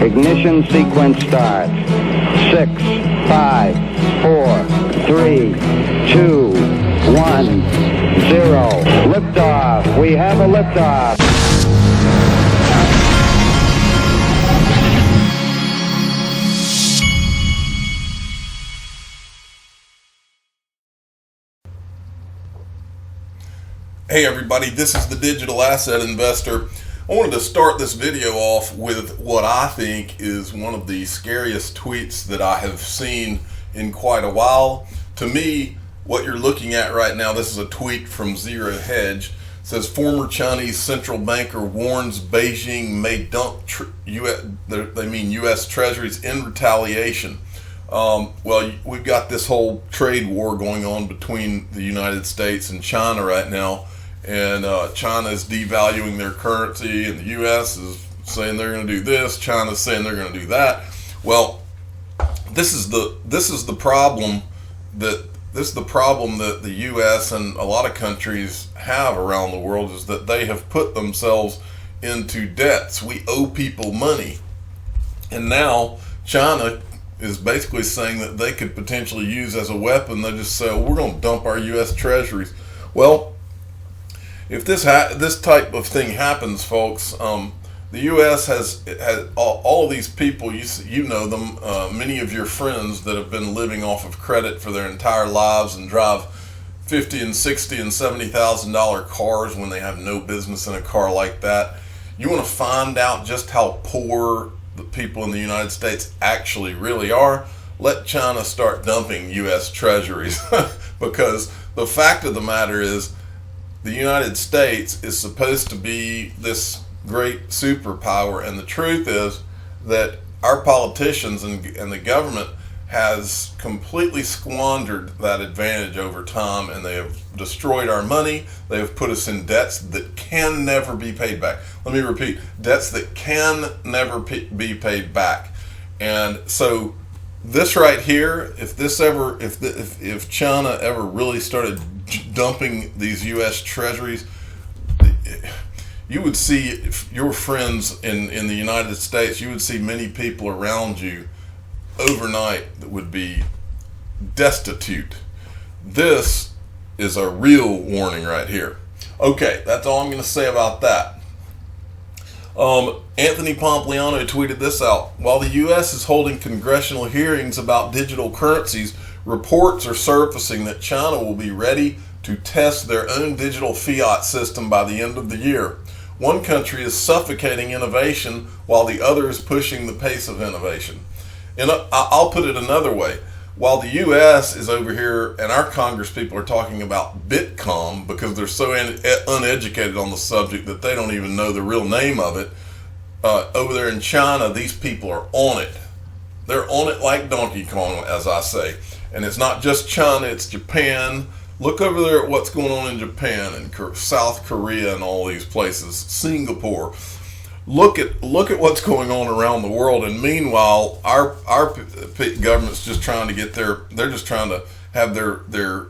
Ignition sequence starts. 6, 5, 4, 3, 2, 1, 0. Liftoff. We have a liftoff. Hey everybody, this is the Digital Asset Investor. I wanted to start this video off with what I think is one of the scariest tweets that I have seen in quite a while. To me, what you're looking at right now, this is a tweet from Zero Hedge. It says, former Chinese central banker warns Beijing may dump U.S. treasuries in retaliation. Well, we've got this whole trade war going on between the United States and China right now. And China is devaluing their currency, and the U.S. is saying they're going to do this. China's saying they're going to do that. Well, this is the problem that the U.S. and a lot of countries have around the world, is that they have put themselves into debts. We owe people money, and now China is basically saying that they could potentially use as a weapon. They just say, well, we're going to dump our U.S. treasuries. Well, if this type of thing happens, folks, the U.S. has all of these people, you know them, many of your friends that have been living off of credit for their entire lives and drive $50,000 and $60,000 and $70,000 cars when they have no business in a car like that. You want to find out just how poor the people in the United States actually really are? Let China start dumping U.S. treasuries because the fact of the matter is, the United States is supposed to be this great superpower, and the truth is that our politicians and the government has completely squandered that advantage over time, and they have destroyed our money. They have put us in debts that can never be paid back. Let me repeat, debts that can never be paid back. And so this right here, if China ever really started dumping these U.S. treasuries, you would see your friends in the United States, you would see many people around you overnight that would be destitute. This is a real warning right here. Okay, that's all I'm going to say about that. Anthony Pompliano tweeted this out. While the U.S. is holding congressional hearings about digital currencies, reports are surfacing that China will be ready to test their own digital fiat system by the end of the year. One country is suffocating innovation while the other is pushing the pace of innovation. And I'll put it another way. While the U.S. is over here and our Congress people are talking about Bitcoin because they're so uneducated on the subject that they don't even know the real name of it, over there in China, these people are on it. They're on it like Donkey Kong, as I say. And it's not just China, it's Japan. Look over there at what's going on in Japan and South Korea and all these places, Singapore. Look at what's going on around the world, and meanwhile, our government's just trying to they're just trying to have their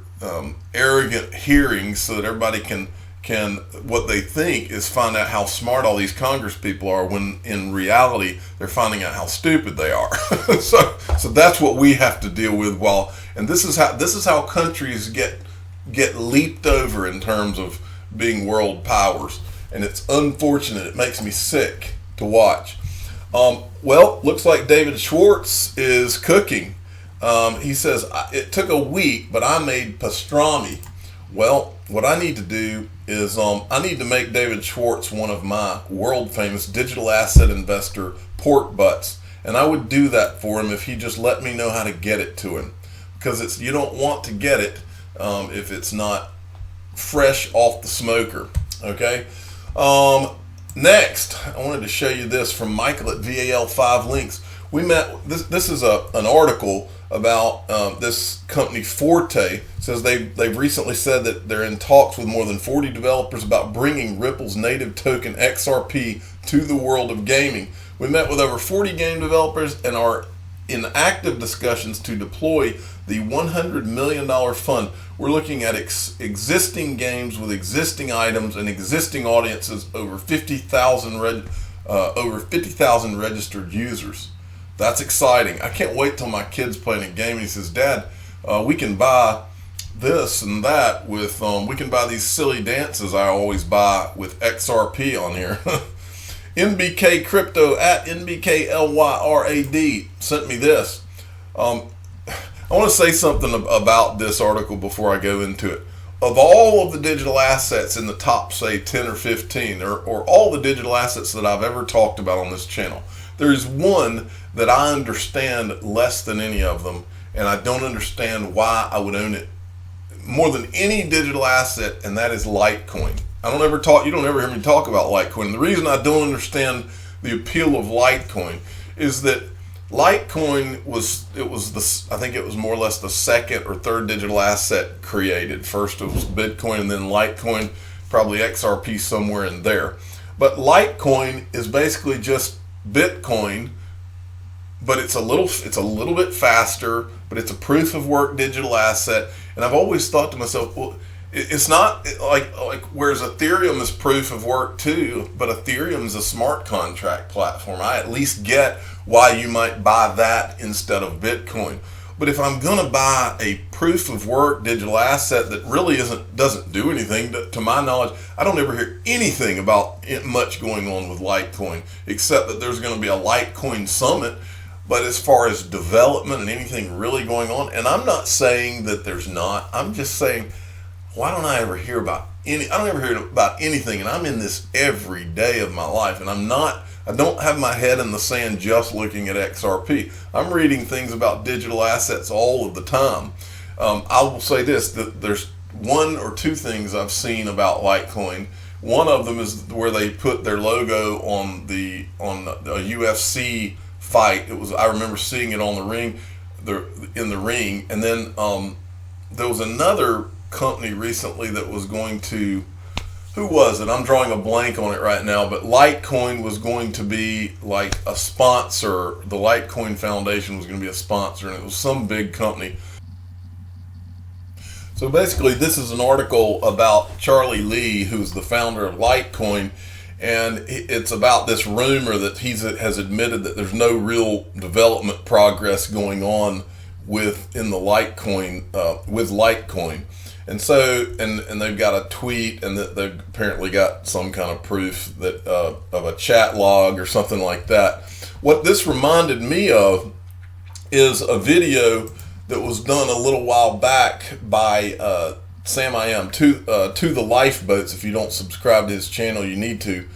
arrogant hearings so that everybody can what they think is find out how smart all these Congress people are, when in reality they're finding out how stupid they are. so that's what we have to deal with. And this is how countries get leaped over in terms of being world powers. And it's unfortunate. It makes me sick to watch. Well, looks like David Schwartz is cooking. He says, it took a week, but I made pastrami. Well, what I need to do is I need to make David Schwartz one of my world famous digital asset investor pork butts. And I would do that for him if he just let me know how to get it to him. Because you don't want to get it if it's not fresh off the smoker. Okay? Next, I wanted to show you this from Michael at VAL5 Links. We met, this is an article about this company Forte. It says they've recently said that they're in talks with more than 40 developers about bringing Ripple's native token XRP to the world of gaming. We met with over 40 game developers and are in active discussions to deploy the $100 million fund. We're looking at existing games with existing items and existing audiences, over 50,000 over 50,000 registered users. That's exciting. I can't wait till my kid's playing a game and he says, Dad, we can buy this and that with, we can buy these silly dances I always buy with XRP on here. NBK Crypto at NBKLYRAD sent me this. I want to say something about this article before I go into it. Of all of the digital assets in the top, say, 10 or 15, or all the digital assets that I've ever talked about on this channel, there's one that I understand less than any of them, and I don't understand why I would own it more than any digital asset, and that is Litecoin. You don't ever hear me talk about Litecoin. The reason I don't understand the appeal of Litecoin is that Litecoin I think it was more or less the second or third digital asset created. First it was Bitcoin and then Litecoin, probably XRP somewhere in there. But Litecoin is basically just Bitcoin, but it's a little bit faster, but it's a proof of work digital asset. And I've always thought to myself, well, it's not like whereas Ethereum is proof of work too, but Ethereum is a smart contract platform. I at least get why you might buy that instead of Bitcoin. But if I'm going to buy a proof of work digital asset that really doesn't do anything, to my knowledge, I don't ever hear anything about much going on with Litecoin, except that there's going to be a Litecoin summit. But as far as development and anything really going on, and I'm not saying that there's not, I'm just saying, why don't I ever hear about I don't ever hear about anything, and I'm in this every day of my life, and I don't have my head in the sand just looking at XRP. I'm reading things about digital assets all of the time. I will say this, that there's one or two things I've seen about Litecoin. One of them is where they put their logo on a UFC fight. I remember seeing it on in the ring, and then there was another company recently that was going to, who was it? I'm drawing a blank on it right now, but Litecoin was going to be like a sponsor. The Litecoin Foundation was going to be a sponsor, and it was some big company. So basically, this is an article about Charlie Lee, who's the founder of Litecoin, and it's about this rumor that he has admitted that there's no real development progress going on with Litecoin. And so, and they've got a tweet, and that they've apparently got some kind of proof that of a chat log or something like that. What this reminded me of is a video that was done a little while back by Sam I Am to the Lifeboats. If you don't subscribe to his channel, you need to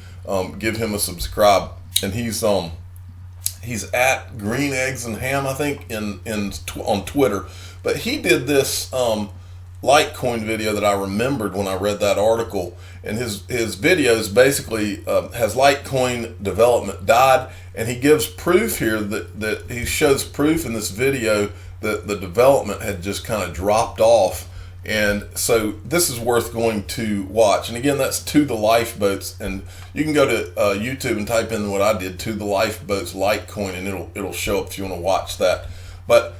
give him a subscribe. And he's at Green Eggs and Ham, I think, on Twitter. But he did this Litecoin video that I remembered when I read that article, and his videos basically has Litecoin development died, and he gives proof here that he shows proof in this video that the development had just kind of dropped off. And so this is worth going to watch. And again, that's To the Lifeboats, and you can go to YouTube and type in what I did, To the Lifeboats Litecoin, and it'll show up if you want to watch that. But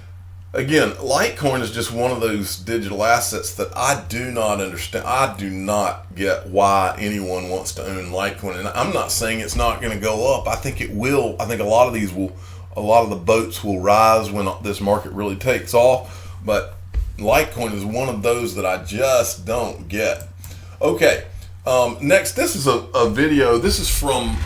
again, Litecoin is just one of those digital assets that I do not understand. I do not get why anyone wants to own Litecoin. And I'm not saying it's not going to go up. I think it will. I think a lot of the boats will rise when this market really takes off. But Litecoin is one of those that I just don't get. Okay, next, this is a video. This is from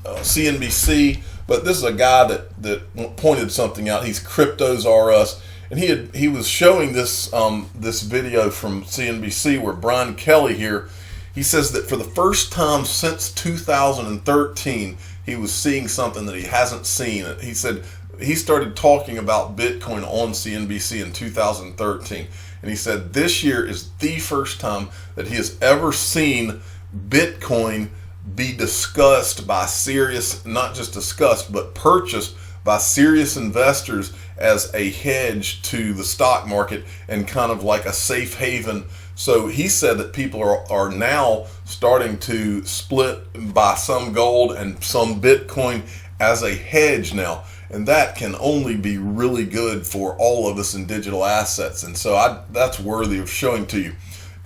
CNBC. But this is a guy that pointed something out. He's Cryptos R Us, and he was showing this video from CNBC where Brian Kelly here, he says that for the first time since 2013, he was seeing something that he hasn't seen. He said he started talking about Bitcoin on CNBC in 2013, and he said this year is the first time that he has ever seen Bitcoin be discussed by serious, not just discussed, but purchased by serious investors as a hedge to the stock market and kind of like a safe haven. So he said that people are now starting to split by some gold and some Bitcoin as a hedge now. And that can only be really good for all of us in digital assets. And so that's worthy of showing to you.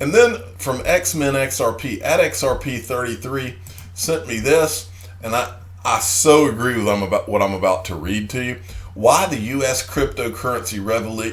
And then from Xmin XRP at XRP33 sent me this, and I so agree with what I'm about to read to you. Why the U.S. cryptocurrency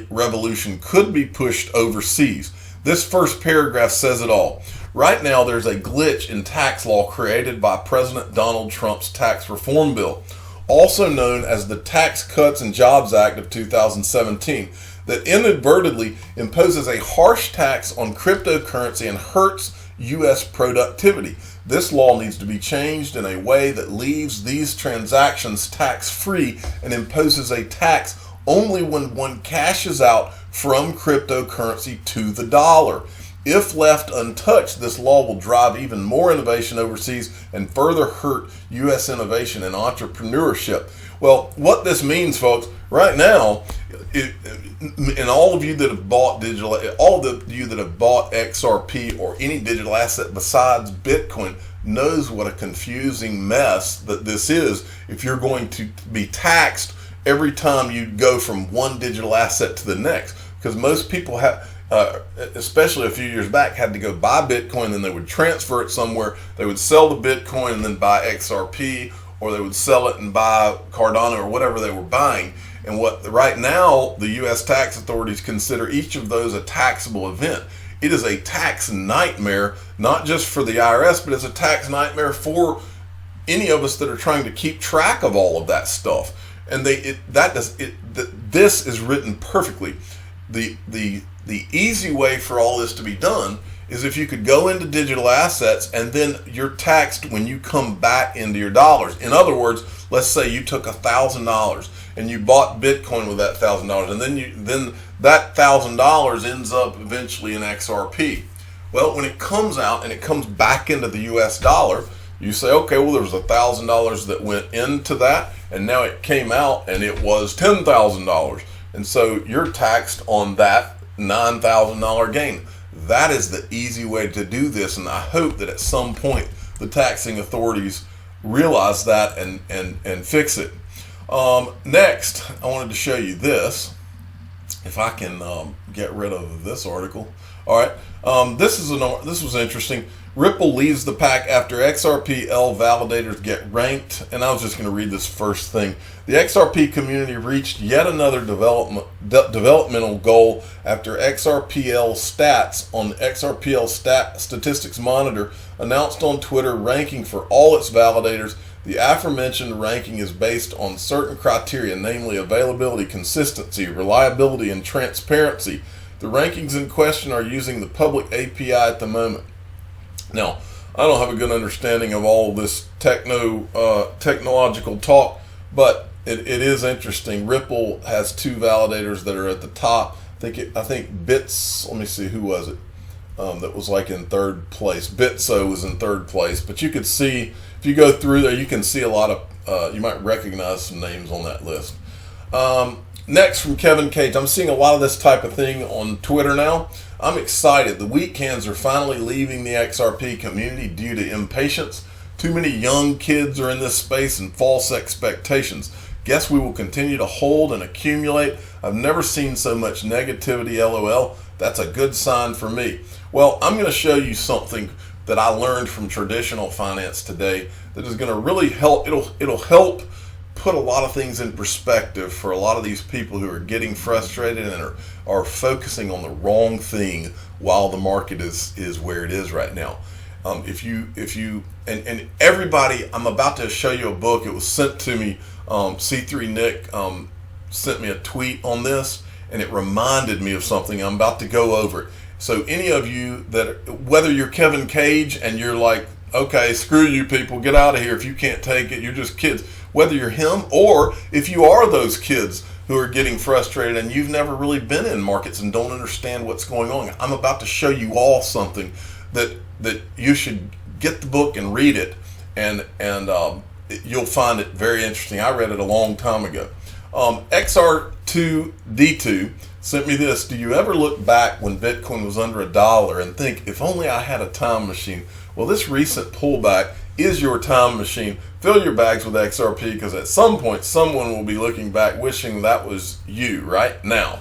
revolution could be pushed overseas. This first paragraph says it all. Right now, there's a glitch in tax law created by President Donald Trump's tax reform bill, also known as the Tax Cuts and Jobs Act of 2017, that inadvertently imposes a harsh tax on cryptocurrency and hurts U.S. productivity. This law needs to be changed in a way that leaves these transactions tax-free and imposes a tax only when one cashes out from cryptocurrency to the dollar. If left untouched, this law will drive even more innovation overseas and further hurt U.S. innovation and entrepreneurship. Well, what this means, folks, right now, and all of you that have bought XRP or any digital asset besides Bitcoin knows what a confusing mess that this is if you're going to be taxed every time you go from one digital asset to the next. Because most people have, especially a few years back, had to go buy Bitcoin, then they would transfer it somewhere. They would sell the Bitcoin and then buy XRP, or they would sell it and buy Cardano or whatever they were buying. And what right now the U.S. tax authorities consider each of those a taxable event. It is a tax nightmare, not just for the IRS, but it's a tax nightmare for any of us that are trying to keep track of all of that stuff. And this is written perfectly. The easy way for all this to be done is if you could go into digital assets and then you're taxed when you come back into your dollars. In other words, let's say you took $1,000 and you bought Bitcoin with that $1,000, and then that $1,000 ends up eventually in XRP. Well, when it comes out and it comes back into the US dollar, you say, okay, well, there was $1,000 that went into that, and now it came out and it was $10,000. And so you're taxed on that $9,000 gain. That is the easy way to do this, and I hope that at some point the taxing authorities realize that and fix it. Next, I wanted to show you this. If I can get rid of this article. All right, this was interesting. Ripple leaves the pack after XRPL validators get ranked, and I was just going to read this first thing. The XRP community reached yet another developmental goal after XRPL stats on the XRPL Statistics Monitor announced on Twitter ranking for all its validators. The aforementioned ranking is based on certain criteria, namely availability, consistency, reliability, and transparency. The rankings in question are using the public API at the moment. Now, I don't have a good understanding of all of this technological talk, but it is interesting. Ripple has two validators that are at the top. I think Bits. Let me see, who was it? That was like in third place. Bitso was in third place, but you could see if you go through there, you can see a lot of. You might recognize some names on that list. Next, from Kevin Cage, I'm seeing a lot of this type of thing on Twitter now. I'm excited. The weak hands are finally leaving the XRP community due to impatience. Too many young kids are in this space and false expectations. Guess we will continue to hold and accumulate. I've never seen so much negativity, LOL. That's a good sign for me. Well, I'm going to show you something that I learned from traditional finance today that is going to really help. It'll help put a lot of things in perspective for a lot of these people who are getting frustrated and are focusing on the wrong thing while the market is where it is right now. If you and everybody, I'm about to show you a book. It was sent to me. C3 Nick sent me a tweet on this, and it reminded me of something. I'm about to go over it. So any of you that, whether you're Kevin Cage and you're like, okay, screw you people, get out of here if you can't take it, you're just kids. Whether you're him, or if you are those kids who are getting frustrated and you've never really been in markets and don't understand what's going on, I'm about to show you all something that you should get the book and read it, and you'll find it very interesting. I read it a long time ago. XR2D2 sent me this. Do you ever look back when Bitcoin was under $1 and think, if only I had a time machine? Well, this recent pullback is your time machine. Fill your bags with XRP, because at some point someone will be looking back wishing that was you right now,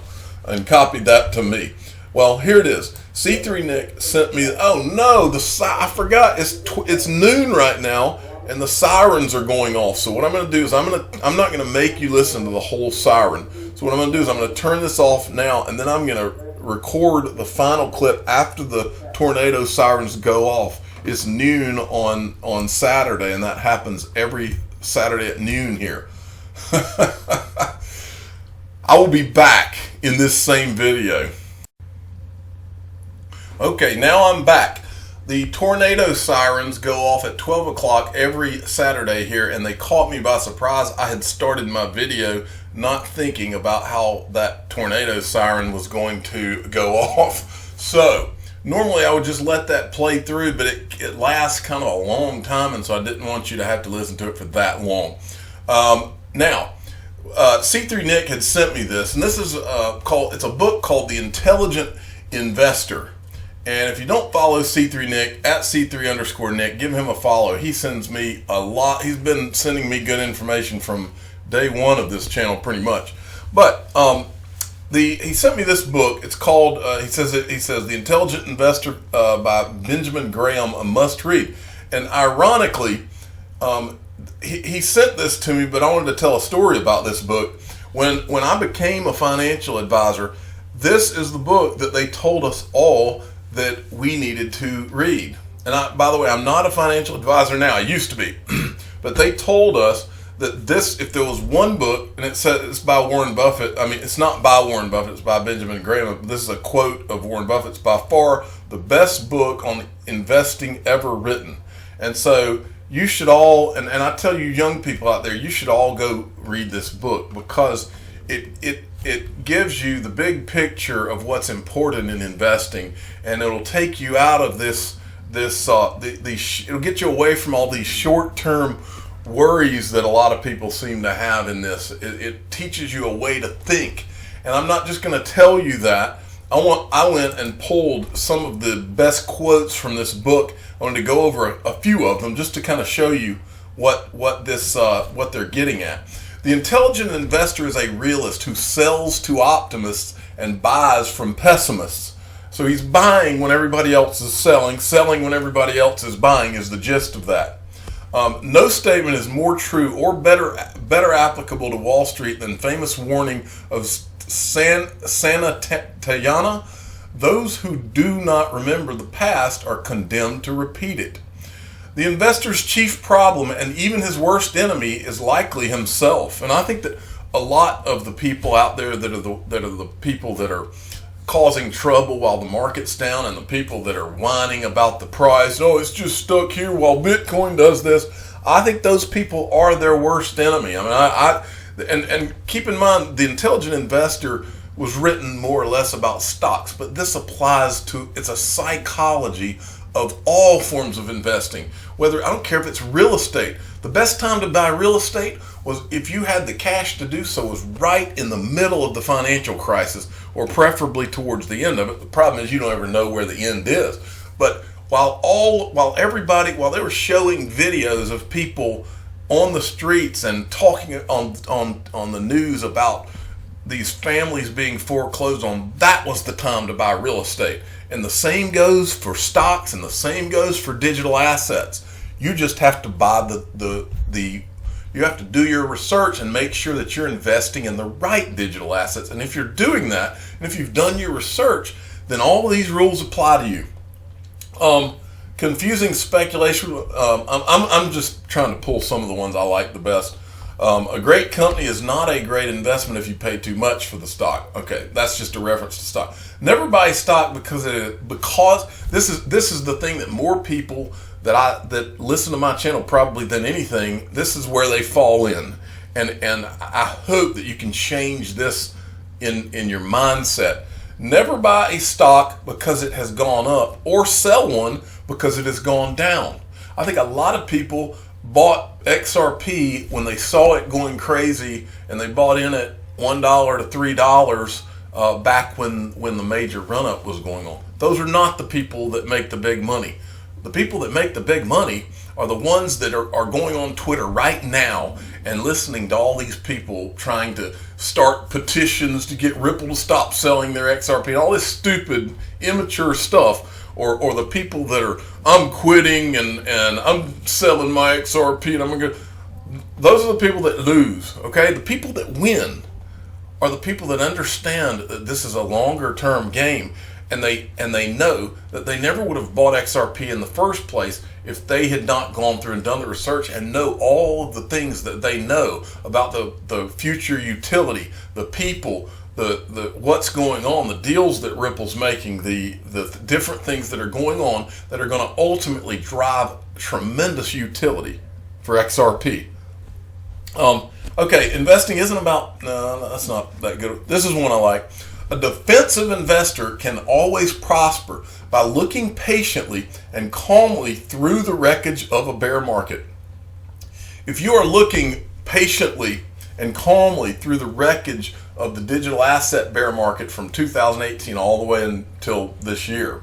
and copied that to me. Well, here it is. C3 Nick sent me. Oh no, I forgot. It's noon right now, and the sirens are going off. So what I'm going to do is I'm not going to make you listen to the whole siren. So what I'm going to do is I'm going to turn this off now, and then I'm going to record the final clip after the tornado sirens go off. It's noon on Saturday, and that happens every Saturday at noon here. I will be back in this same video. Okay, now I'm back. The tornado sirens go off at 12 o'clock every Saturday here, and they caught me by surprise. I had started my video not thinking about how that tornado siren was going to go off. So normally I would just let that play through, but it lasts kind of a long time, and so I didn't want you to have to listen to it for that long. Now, C3 Nick had sent me this, and this is it's a book called The Intelligent Investor. And if you don't follow C3 Nick, at C3_Nick, give him a follow. He sends me a lot. He's been sending me good information from day one of this channel, pretty much. But he sent me this book. It's called he says The Intelligent Investor by Benjamin Graham, a must read. And ironically, he sent this to me, but I wanted to tell a story about this book. When I became a financial advisor, this is the book that they told us all that we needed to read. And by the way, I'm not a financial advisor now. I used to be. But they told us that this, if there was one book, and it says it's by Warren Buffett. I mean, it's not by Warren Buffett, it's by Benjamin Graham. But this is a quote of Warren Buffett. It's by far the best book on investing ever written. And so you should all, and I tell you young people out there, you should all go read this book, because it gives you the big picture of what's important in investing, and it'll take you out of it'll get you away from all these short-term worries that a lot of people seem to have in this. It teaches you a way to think. And I'm not just going to tell you that. I went and pulled some of the best quotes from this book. I wanted to go over a few of them just to kind of show you what they're getting at. The intelligent investor is a realist who sells to optimists and buys from pessimists. So he's buying when everybody else is selling when everybody else is buying is the gist of that. No statement is more true or better applicable to Wall Street than famous warning of Santayana. Those who do not remember the past are condemned to repeat it. The investor's chief problem, and even his worst enemy, is likely himself. And I think that a lot of the people out there that are the people that are causing trouble while the market's down, and the people that are whining about the price, oh, it's just stuck here while Bitcoin does this, I think those people are their worst enemy. I mean, and keep in mind, The Intelligent Investor was written more or less about stocks, but this applies to, it's a psychology of all forms of investing. Whether, I don't care if it's real estate. The best time to buy real estate was, if you had the cash to do so, was right in the middle of the financial crisis, or preferably towards the end of it. The problem is you don't ever know where the end is. But while they were showing videos of people on the streets and talking on the news about these families being foreclosed on, that was the time to buy real estate. And the same goes for stocks, and the same goes for digital assets. You just have to buy you have to do your research and make sure that you're investing in the right digital assets. And if you're doing that, and if you've done your research, then all of these rules apply to you. Confusing speculation. I'm just trying to pull some of the ones I like the best. A great company is not a great investment if you pay too much for the stock. Okay, that's just a reference to stock. Never buy stock because this is the thing that more people that listen to my channel probably than anything, this is where they fall in. And I hope that you can change this in your mindset. Never buy a stock because it has gone up, or sell one because it has gone down. I think a lot of people bought XRP when they saw it going crazy, and they bought in at $1 to $3 back when the major run-up was going on. Those are not the people that make the big money. The people that make the big money are the ones that are going on Twitter right now and listening to all these people trying to start petitions to get Ripple to stop selling their XRP and all this stupid, immature stuff, or the people that are, I'm quitting and I'm selling my XRP and I'm going to. Those are the people that lose, okay? The people that win are the people that understand that this is a longer term game, and they know that they never would have bought XRP in the first place if they had not gone through and done the research and know all of the things that they know about the future utility, the people, the what's going on, the deals that Ripple's making, the different things that are going on that are going to ultimately drive tremendous utility for XRP. Okay, investing isn't about, no, that's not that good. This is one I like. A defensive investor can always prosper by looking patiently and calmly through the wreckage of a bear market. If you are looking patiently and calmly through the wreckage of the digital asset bear market from 2018 all the way until this year,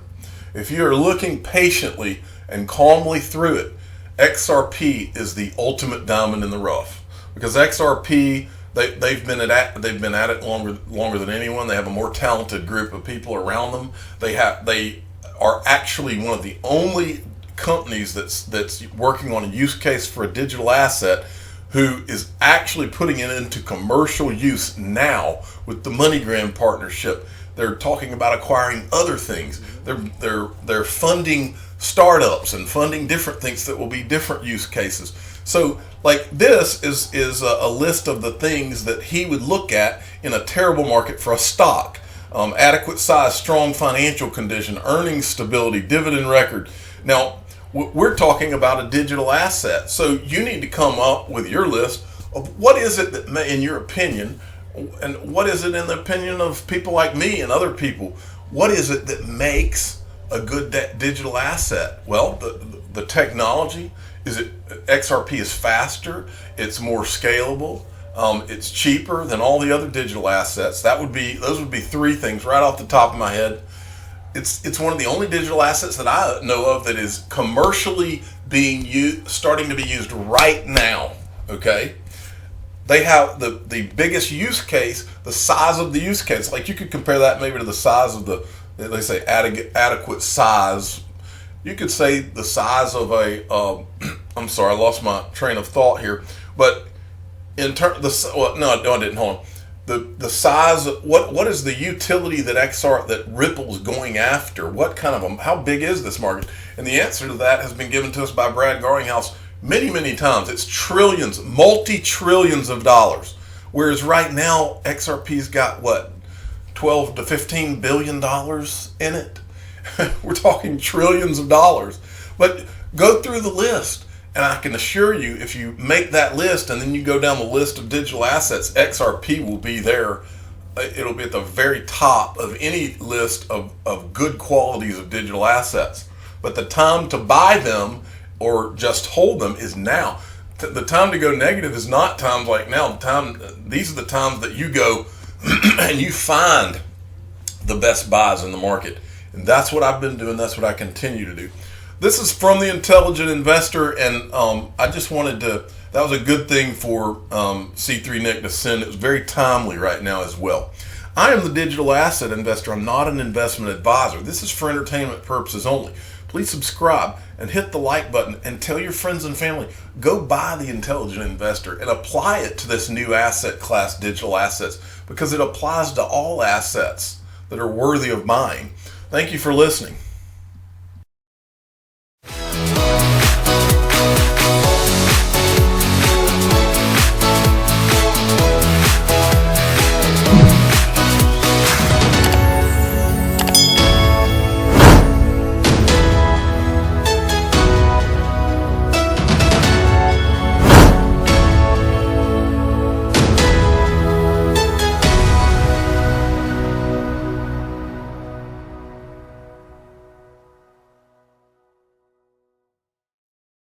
if you are looking patiently and calmly through it, XRP is the ultimate diamond in the rough. Because XRP, they've been at it longer than anyone. They have a more talented group of people around them. They are actually one of the only companies that's working on a use case for a digital asset who is actually putting it into commercial use now with the MoneyGram partnership. They're talking about acquiring other things. They're funding startups and funding different things that will be different use cases. So, like, this is a list of the things that he would look at in a terrible market for a stock. Adequate size, strong financial condition, earnings stability, dividend record. Now, we're talking about a digital asset. So you need to come up with your list of what is it that, in your opinion, and what is it in the opinion of people like me and other people, what is it that makes a good digital asset? Well, the technology. Is it XRP is faster, it's more scalable, it's cheaper than all the other digital assets. Those would be three things right off the top of my head. It's one of the only digital assets that I know of that is commercially starting to be used right now. Okay, they have the biggest use case, the size of the use case. Like, you could compare that maybe to the size of they say adequate size. You could say the size of I'm sorry, I lost my train of thought here. But in terms, no, I didn't. Hold on. The size. What is the utility that Ripple's going after? What kind of how big is this market? And the answer to that has been given to us by Brad Garlinghouse many times. It's trillions, multi-trillions of dollars. Whereas right now, XRP's got what, $12 to $15 billion in it. We're talking trillions of dollars. But go through the list, and I can assure you, if you make that list and then you go down the list of digital assets, XRP will be there. It'll be at the very top of any list of good qualities of digital assets. But the time to buy them or just hold them is now. The time to go negative is not times like now. These are the times that you go and you find the best buys in the market. And that's what I've been doing. That's what I continue to do. This is from The Intelligent Investor, and I just wanted to, that was a good thing for C3 Nick to send. It was very timely right now as well. I am the digital asset investor. I'm not an investment advisor. This is for entertainment purposes only. Please subscribe and hit the like button and tell your friends and family, go buy The Intelligent Investor and apply it to this new asset class, digital assets, because it applies to all assets that are worthy of buying. Thank you for listening.